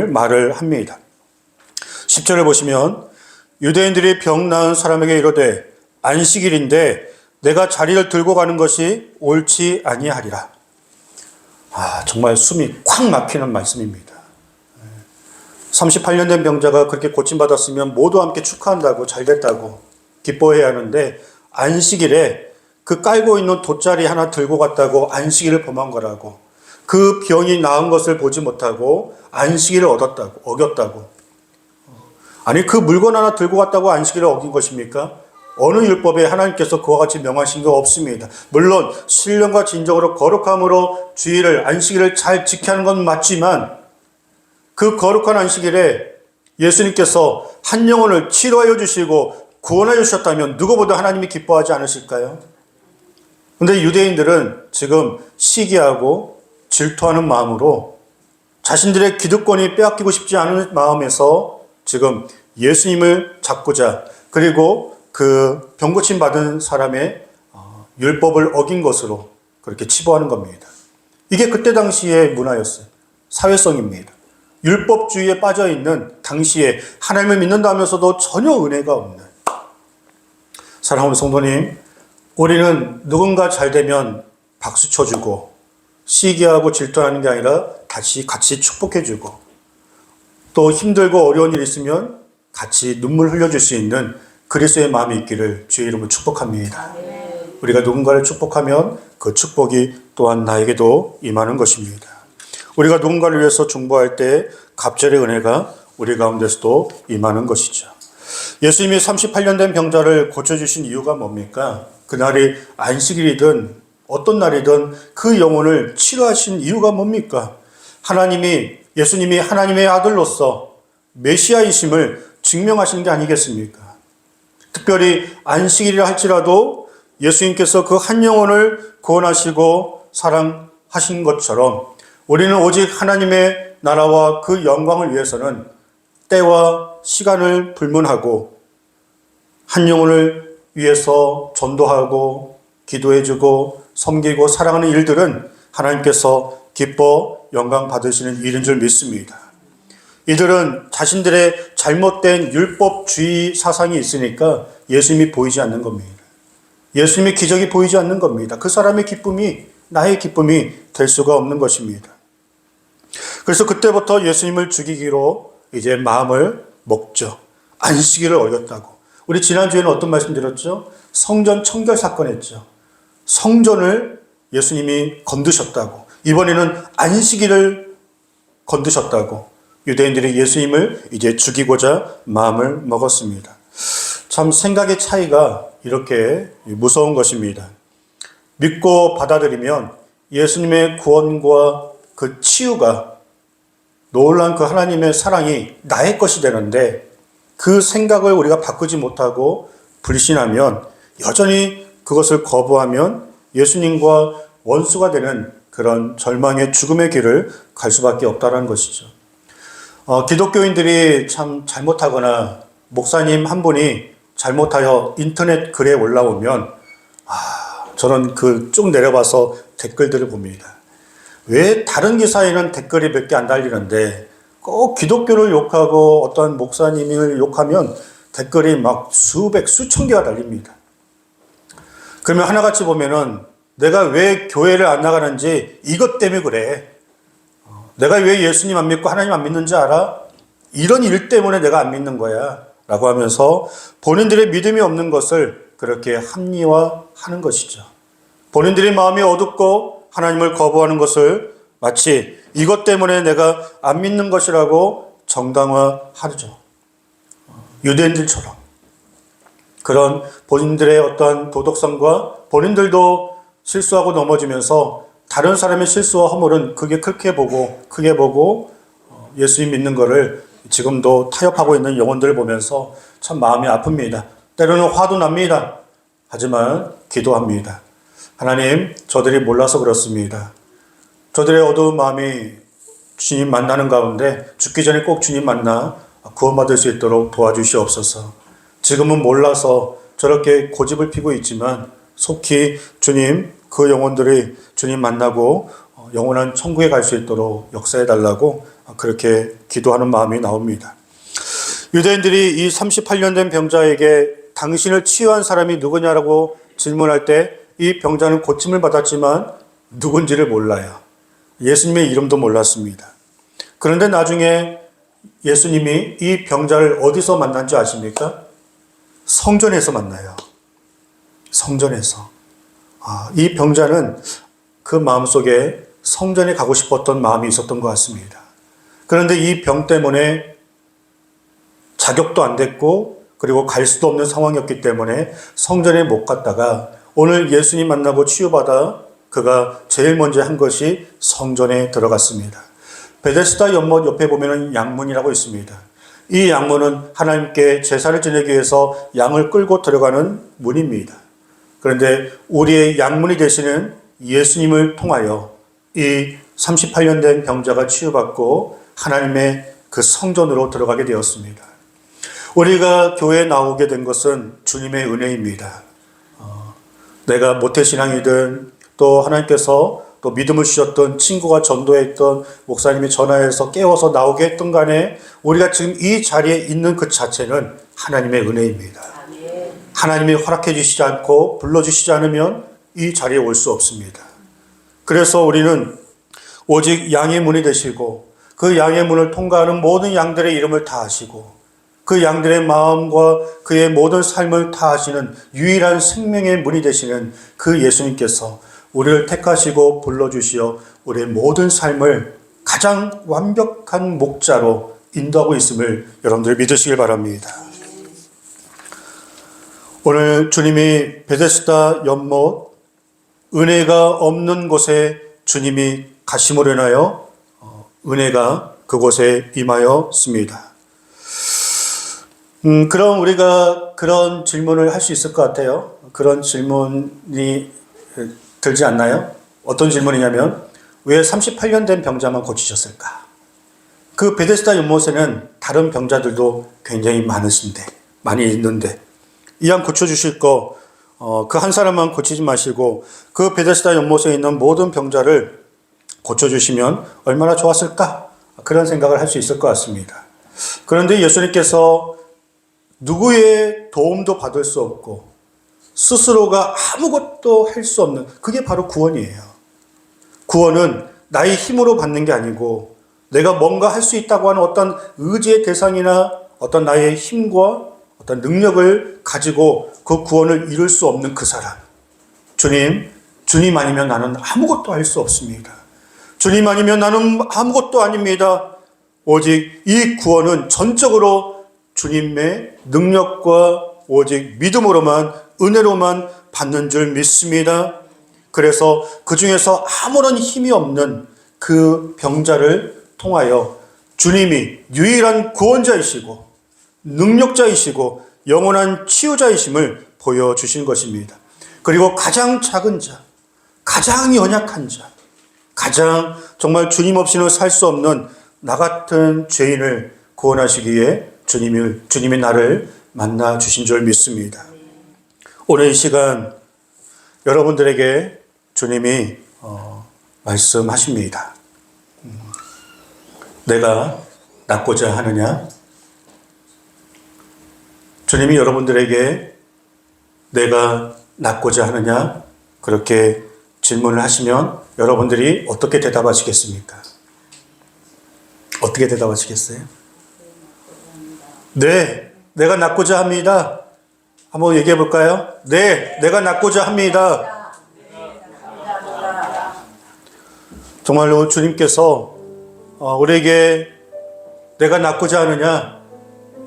말을 합니다. 10절을 보시면 유대인들이 병 나은 사람에게 이르되 안식일인데 내가 자리를 들고 가는 것이 옳지 아니하리라. 정말 숨이 콱 막히는 말씀입니다. 38년 된 병자가 그렇게 고침받았으면 모두 함께 축하한다고 잘됐다고 기뻐해야 하는데 안식일에 그 깔고 있는 돗자리 하나 들고 갔다고 안식일을 범한 거라고 그 병이 나은 것을 보지 못하고 안식일을 어겼다고 아니 그 물건 하나 들고 갔다고 안식일을 어긴 것입니까? 어느 율법에 하나님께서 그와 같이 명하신 거 없습니다. 물론 신령과 진정으로 거룩함으로 주일을 안식일을 잘 지켜야 하는 건 맞지만 그 거룩한 안식일에 예수님께서 한 영혼을 치료하여 주시고 구원하여 주셨다면 누구보다 하나님이 기뻐하지 않으실까요? 그런데 유대인들은 지금 시기하고 질투하는 마음으로 자신들의 기득권이 빼앗기고 싶지 않은 마음에서 지금 예수님을 잡고자 그리고 그 병고침 받은 사람의 율법을 어긴 것으로 그렇게 치부하는 겁니다. 이게 그때 당시의 문화였어요. 사회성입니다. 율법주의에 빠져있는 당시에 하나님을 믿는다 하면서도 전혀 은혜가 없는 사랑하는 성도님, 우리는 누군가 잘 되면 박수 쳐주고 시기하고 질투하는 게 아니라 같이 축복해주고 또 힘들고 어려운 일 있으면 같이 눈물 흘려줄 수 있는 그리스도의 마음이 있기를 주의 이름으로 축복합니다. 우리가 누군가를 축복하면 그 축복이 또한 나에게도 임하는 것입니다. 우리가 누군가를 위해서 중보할 때 갑절의 은혜가 우리 가운데서도 임하는 것이죠. 예수님이 38년 된 병자를 고쳐주신 이유가 뭡니까? 그날이 안식일이든 어떤 날이든 그 영혼을 치료하신 이유가 뭡니까? 예수님이 하나님의 아들로서 메시아이심을 증명하신 게 아니겠습니까? 특별히 안식일이라 할지라도 예수님께서 그 한 영혼을 구원하시고 사랑하신 것처럼 우리는 오직 하나님의 나라와 그 영광을 위해서는 때와 시간을 불문하고 한 영혼을 위해서 전도하고 기도해주고 섬기고 사랑하는 일들은 하나님께서 기뻐 영광 받으시는 일인 줄 믿습니다. 이들은 자신들의 잘못된 율법주의 사상이 있으니까 예수님이 보이지 않는 겁니다. 예수님의 기적이 보이지 않는 겁니다. 그 사람의 기쁨이 나의 기쁨이 될 수가 없는 것입니다. 그래서 그때부터 예수님을 죽이기로 이제 마음을 먹죠. 안식일을 어겼다고. 우리 지난주에는 어떤 말씀 드렸죠? 성전 청결 사건 했죠. 성전을 예수님이 건드셨다고. 이번에는 안식일을 건드셨다고. 유대인들이 예수님을 이제 죽이고자 마음을 먹었습니다. 참 생각의 차이가 이렇게 무서운 것입니다. 믿고 받아들이면 예수님의 구원과 그 치유가 놀라운 그 하나님의 사랑이 나의 것이 되는데 그 생각을 우리가 바꾸지 못하고 불신하면 여전히 그것을 거부하면 예수님과 원수가 되는 그런 절망의 죽음의 길을 갈 수밖에 없다는 것이죠. 기독교인들이 참 잘못하거나 목사님 한 분이 잘못하여 인터넷 글에 올라오면 저는 그 쭉 내려봐서 댓글들을 봅니다. 왜 다른 기사에는 댓글이 몇 개 안 달리는데 꼭 기독교를 욕하고 어떤 목사님을 욕하면 댓글이 막 수백, 수천 개가 달립니다. 그러면 하나같이 보면은 내가 왜 교회를 안 나가는지 이것 때문에 그래. 내가 왜 예수님 안 믿고 하나님 안 믿는지 알아? 이런 일 때문에 내가 안 믿는 거야. 라고 하면서 본인들의 믿음이 없는 것을 그렇게 합리화하는 것이죠. 본인들의 마음이 어둡고 하나님을 거부하는 것을 마치 이것 때문에 내가 안 믿는 것이라고 정당화하죠. 유대인들처럼. 그런 본인들의 어떠한 도덕성과 본인들도 실수하고 넘어지면서 다른 사람의 실수와 허물은 크게 보고 예수님 믿는 거를 지금도 타협하고 있는 영혼들을 보면서 참 마음이 아픕니다. 때로는 화도 납니다. 하지만 기도합니다. 하나님, 저들이 몰라서 그렇습니다. 저들의 어두운 마음이 주님 만나는 가운데 죽기 전에 꼭 주님 만나 구원받을 수 있도록 도와주시옵소서. 지금은 몰라서 저렇게 고집을 피고 있지만 속히 주님, 그 영혼들이 주님 만나고 영원한 천국에 갈 수 있도록 역사해달라고 그렇게 기도하는 마음이 나옵니다. 유대인들이 이 38년 된 병자에게 당신을 치유한 사람이 누구냐라고 질문할 때 이 병자는 고침을 받았지만 누군지를 몰라요. 예수님의 이름도 몰랐습니다. 그런데 나중에 예수님이 이 병자를 어디서 만난지 아십니까? 성전에서 만나요. 성전에서. 이 병자는 그 마음속에 성전에 가고 싶었던 마음이 있었던 것 같습니다. 그런데 이 병 때문에 자격도 안 됐고 그리고 갈 수도 없는 상황이었기 때문에 성전에 못 갔다가 오늘 예수님 만나고 치유받아 그가 제일 먼저 한 것이 성전에 들어갔습니다. 베데스다 연못 옆에 보면 양문이라고 있습니다. 이 양문은 하나님께 제사를 지내기 위해서 양을 끌고 들어가는 문입니다. 그런데 우리의 양문이 되시는 예수님을 통하여 이 38년 된 병자가 치유받고 하나님의 그 성전으로 들어가게 되었습니다. 우리가 교회에 나오게 된 것은 주님의 은혜입니다. 내가 모태신앙이든 또 하나님께서 또 믿음을 주셨던 친구가 전도했던 목사님이 전화해서 깨워서 나오게 했던 간에 우리가 지금 이 자리에 있는 그 자체는 하나님의 은혜입니다. 하나님이 허락해 주시지 않고 불러주시지 않으면 이 자리에 올 수 없습니다. 그래서 우리는 오직 양의 문이 되시고 그 양의 문을 통과하는 모든 양들의 이름을 다 아시고 그 양들의 마음과 그의 모든 삶을 다 아시는 유일한 생명의 문이 되시는 그 예수님께서 우리를 택하시고 불러주시어 우리의 모든 삶을 가장 완벽한 목자로 인도하고 있음을 여러분들 믿으시길 바랍니다. 오늘 주님이 베데스다 연못 은혜가 없는 곳에 주님이 가심으로 인하여 은혜가 그곳에 임하였습니다. 그럼 우리가 그런 질문을 할 수 있을 것 같아요. 그런 질문이 들지 않나요? 어떤 질문이냐면 왜 38년 된 병자만 고치셨을까? 그 베데스다 연못에는 다른 병자들도 굉장히 많이 있는데 이 한 고쳐주실 거 그 한 사람만 고치지 마시고 그 베데스다 연못에 있는 모든 병자를 고쳐주시면 얼마나 좋았을까? 그런 생각을 할 수 있을 것 같습니다. 그런데 예수님께서 누구의 도움도 받을 수 없고 스스로가 아무것도 할 수 없는 그게 바로 구원이에요. 구원은 나의 힘으로 받는 게 아니고 내가 뭔가 할 수 있다고 하는 어떤 의지의 대상이나 어떤 나의 힘과 어떤 능력을 가지고 그 구원을 이룰 수 없는 그 사람. 주님 아니면 나는 아무것도 할 수 없습니다. 주님 아니면 나는 아무것도 아닙니다. 오직 이 구원은 전적으로 주님의 능력과 오직 믿음으로만 은혜로만 받는 줄 믿습니다. 그래서 그 중에서 아무런 힘이 없는 그 병자를 통하여 주님이 유일한 구원자이시고 능력자이시고 영원한 치유자이심을 보여주신 것입니다. 그리고 가장 작은 자, 가장 연약한 자, 가장 정말 주님 없이는 살 수 없는 나 같은 죄인을 구원하시기 위해 주님이 나를 만나 주신 줄 믿습니다. 오늘 이 시간 여러분들에게 주님이 말씀하십니다. 내가 낫고자 하느냐? 주님이 여러분들에게 내가 낫고자 하느냐? 그렇게 질문을 하시면 여러분들이 어떻게 대답하시겠습니까? 어떻게 대답하시겠어요? 네, 내가 낫고자 합니다. 한번 얘기해 볼까요? 네, 내가 낫고자 합니다. 정말로 주님께서 우리에게 내가 낫고자 하느냐?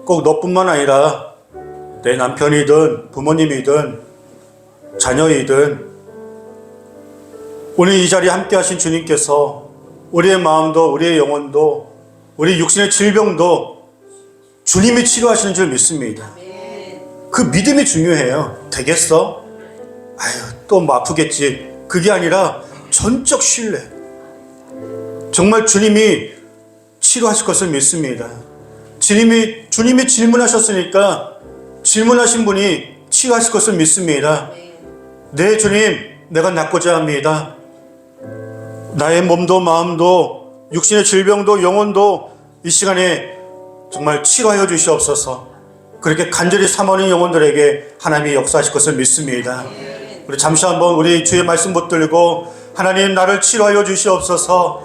꼭 너뿐만 아니라 내 남편이든 부모님이든 자녀이든 오늘 이 자리에 함께 하신 주님께서 우리의 마음도 우리의 영혼도 우리 육신의 질병도 주님이 치료하시는 줄 믿습니다. 그 믿음이 중요해요. 되겠어? 또 뭐 아프겠지. 그게 아니라 전적 신뢰. 정말 주님이 치료하실 것을 믿습니다. 주님이 질문하셨으니까 질문하신 분이 치유하실 것을 믿습니다. 네, 주님, 내가 낫고자 합니다. 나의 몸도 마음도 육신의 질병도 영혼도 이 시간에 정말 치료하여 주시옵소서. 그렇게 간절히 사모하는 영혼들에게 하나님이 역사하실 것을 믿습니다. 우리 잠시 한번 우리 주의 말씀 붙들고 하나님 나를 치료하여 주시옵소서.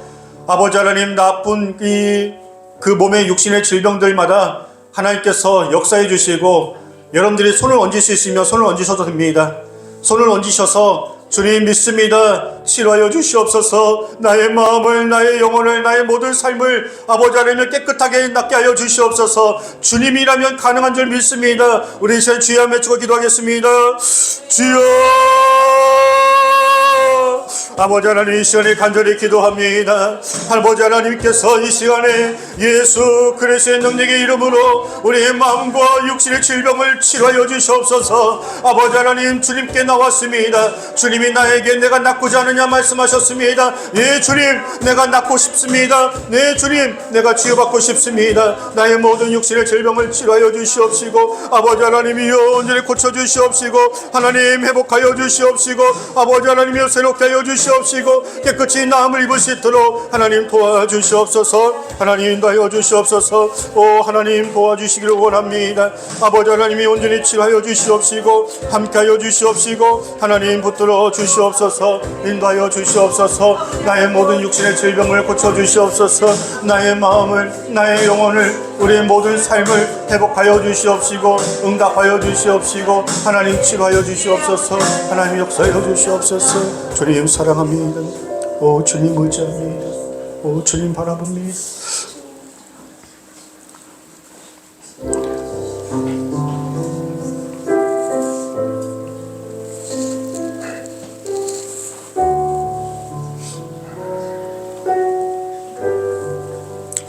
아버지 하나님 나쁜 그 몸의 육신의 질병들마다 하나님께서 역사해 주시고 여러분들이 손을 얹을 수 있으면 손을 얹으셔도 됩니다. 손을 얹으셔서 주님 믿습니다. 치료하여 주시옵소서. 나의 마음을 나의 영혼을 나의 모든 삶을 아버지 하나님 깨끗하게 낫게 하여 주시옵소서. 주님이라면 가능한 줄 믿습니다. 우리 이제 주여 한번 외치고 기도하겠습니다. 주여 아버지 하나님 이 시간에 간절히 기도합니다. 아버지 하나님께서 이 시간에 예수 그리스도의 능력의 이름으로 우리의 마음과 육신의 질병을 치료하여 주시옵소서. 아버지 하나님 주님께 나왔습니다. 주님이 나에게 내가 낫고자 하느냐 말씀하셨습니다. 예 주님 내가 낫고 싶습니다. 네 주님 내가 치유받고 싶습니다. 나의 모든 육신의 질병을 치료하여 주시옵시고 아버지 하나님이 온전히 고쳐주시옵시고 하나님 회복하여 주시옵시고 아버지 하나님이 새롭게 하여 주시옵시고 깨끗이 나음을 입을 수 있도록 하나님 도와주시옵소서. 하나님 인도하여 주시옵소서. 오 하나님 도와주시기를 원합니다. 아버지 하나님이 온전히 치료하여 주시옵시고 함께하여 주시옵시고 하나님 붙들어 주시옵소서. 인도하여 주시옵소서. 나의 모든 육신의 질병을 고쳐주시옵소서. 나의 마음을 나의 영혼을 우리의 모든 삶을 회복하여 주시옵시고 응답하여 주시옵시고 하나님 치료하여 주시옵소서. 하나님 역사하여 주시옵소서. 주님 사랑합니다. 오 주님 의지합니다. 오 주님 바라봅니다.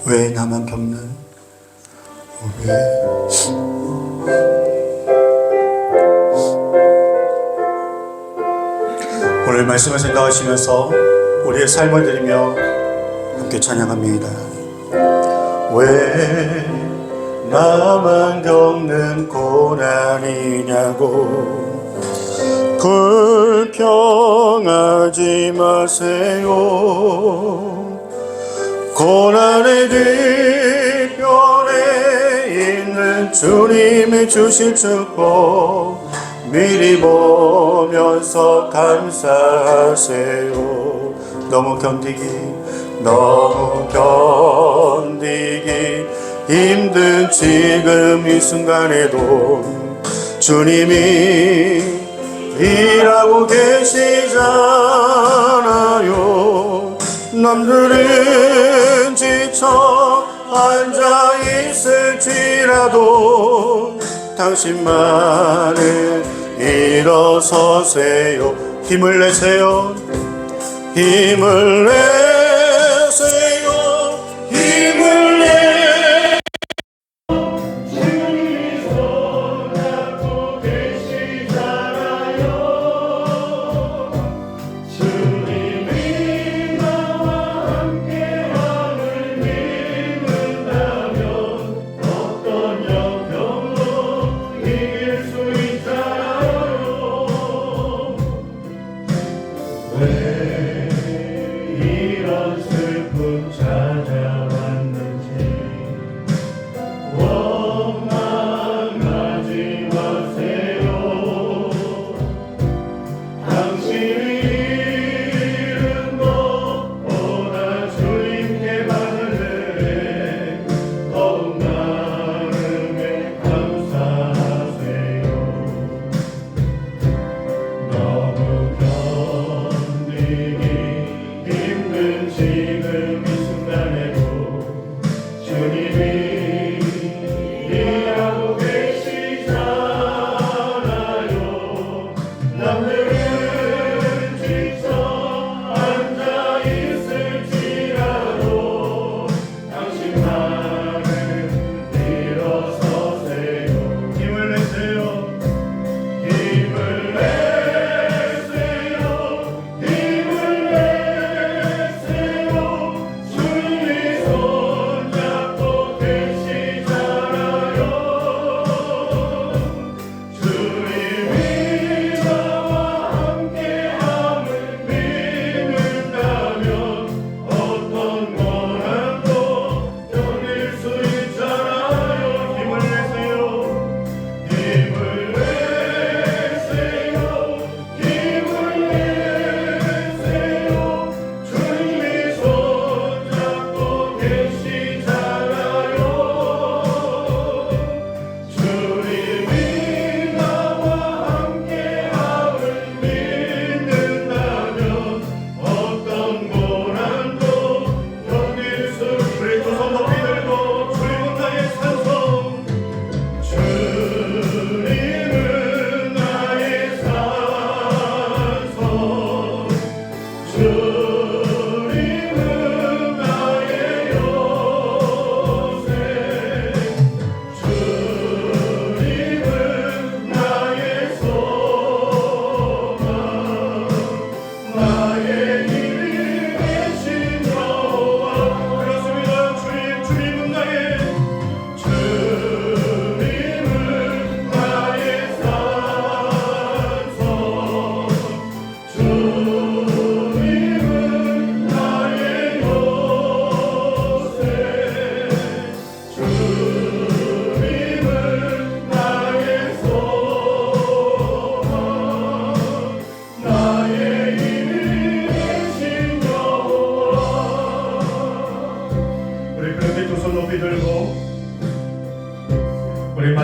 왜 나만 겪는 왜 오늘 말씀을 생각하시면서 우리의 삶을 드리며 함께 찬양합니다. 왜 나만 겪는 고난이냐고 불평하지 마세요. 고난의 뒤편에 있는 주님이 주실 축복 미리 보면서 감사하세요. 너무 견디기 힘든 지금 이 순간에도 주님이 일하고 계시잖아요. 남들은 지쳐 앉아 있을지라도 당신만은 일어서세요. 힘을 내세요. 힘을 내세요. 힘을 내 주님이 손 잡고 계시잖아요. 주님이 나와 함께함을 믿는다면 어떤 역경도 이길 수 있잖아요. 왜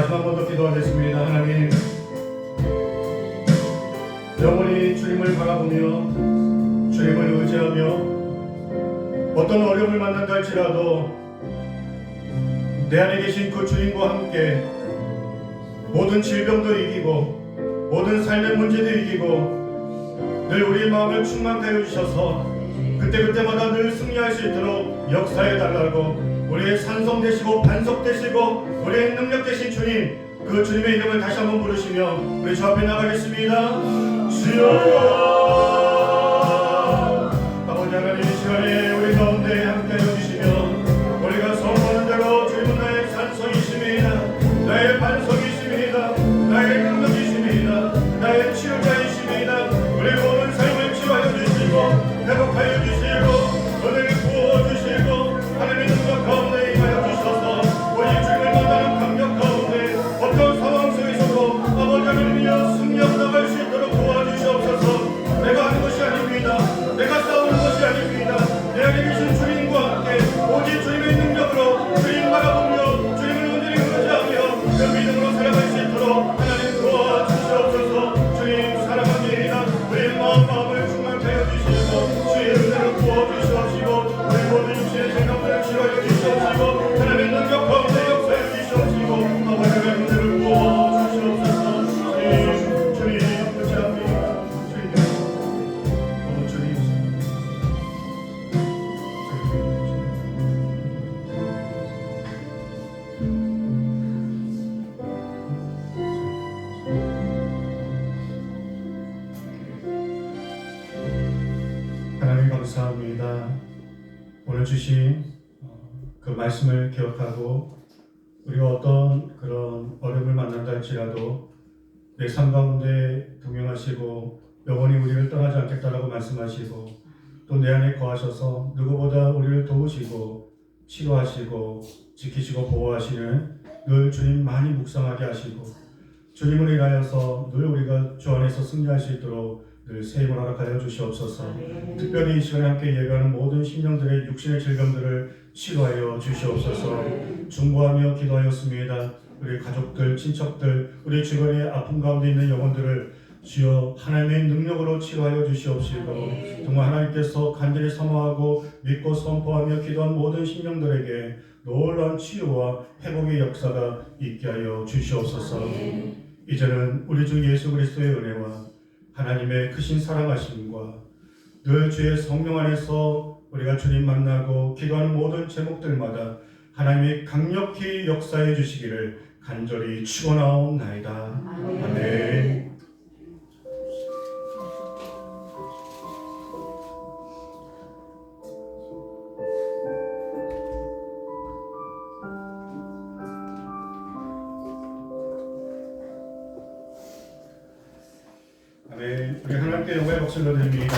마지막 번 더 기도하겠습니다. 하나님, 영원히 주님을 바라보며 주님을 의지하며 어떤 어려움을 만난다 할지라도 내 안에 계신 그 주님과 함께 모든 질병도 이기고 모든 삶의 문제도 이기고 늘 우리 마음을 충만케 하여 주셔서 그때그때마다 늘 승리할 수 있도록 역사해 달라고 우리의 산성 되시고 반석 되시고 우리의 능력 되신 주님, 그 주님의 이름을 다시 한번 부르시며 우리 주 앞에 나가겠습니다. 주여, 아버지 하나님, 이 시간에 우리 가운데 함께 해주시며 우리가 선포하는 대로 주님은 나의 산성이십니다. 나의 반석이십니다. 나의 능력이십니다. 나의 치료자이십니다. 우리 모든 삶을 치유하여 주시고 회복하여 주시고 은혜를 부어주시고 하나님의 능력 가운데 임하여 주셔서 우리 주님을 만나는 감격 가운데 어떤 상황 속에서도 아버지 하나님이여 승리하고 나갈 수 있도록 도와주시옵소서. 내가 하는 것이 아닙니다. 내가 싸우는 것이 아닙니다. 내 안에 계신 주님과 함께 오직 주님의 능력으로 주님 바라보며 주님을 온전히 의지하며 그 믿음으로 살아갈 수 있도록 하나님 도와주시옵소서. 주님 사랑합니다. 우리 마음을 충만케 하여 주시고 주의 은혜를 부어주시옵시고 우리 모든 육신의 생각들을 치료하여 주시옵시고 하나님의 능력 가운데 역사해 주시옵시고 아버지의 은혜를 부어주시옵소서. 주님 의지합니다. 주님 하나님 감사합니다. 오늘 주신 그 말씀을 기억하고 우리가 어떤 그런 어려움을 만난다 할지라도 내 삶 가운데 동행하시고 영원히 우리를 떠나지 않겠다라고 말씀하시고 또 내 안에 거하셔서 누구보다 우리를 도우시고 치료하시고 지키시고 보호하시는 늘 주님 많이 묵상하게 하시고 주님을 인하여서 늘 우리가 주 안에서 승리할 수 있도록 늘 새 힘을 허락하여 주시옵소서. 특별히 이 시간에 함께 예배하는 모든 심령들의 육신의 질병들을 치료하여 주시옵소서. 중보하며 기도하였습니다. 우리 가족들, 친척들, 우리 주변의 아픔 가운데 있는 영혼들을 주여 하나님의 능력으로 치료하여 주시옵시고 정말 하나님께서 간절히 사모하고 믿고 선포하며 기도한 모든 심령들에게 놀라운 치유와 회복의 역사가 있게 하여 주시옵소서. 이제는 우리 주 예수 그리스도의 은혜와 하나님의 크신 사랑하심과 늘 주의 성령 안에서 우리가 주님 만나고 기도하는 모든 제목들마다 하나님이 강력히 역사해 주시기를 간절히 축원하옵나이다. 아멘. 아멘. 우리 하나님께 영광의 박수를 드립니다.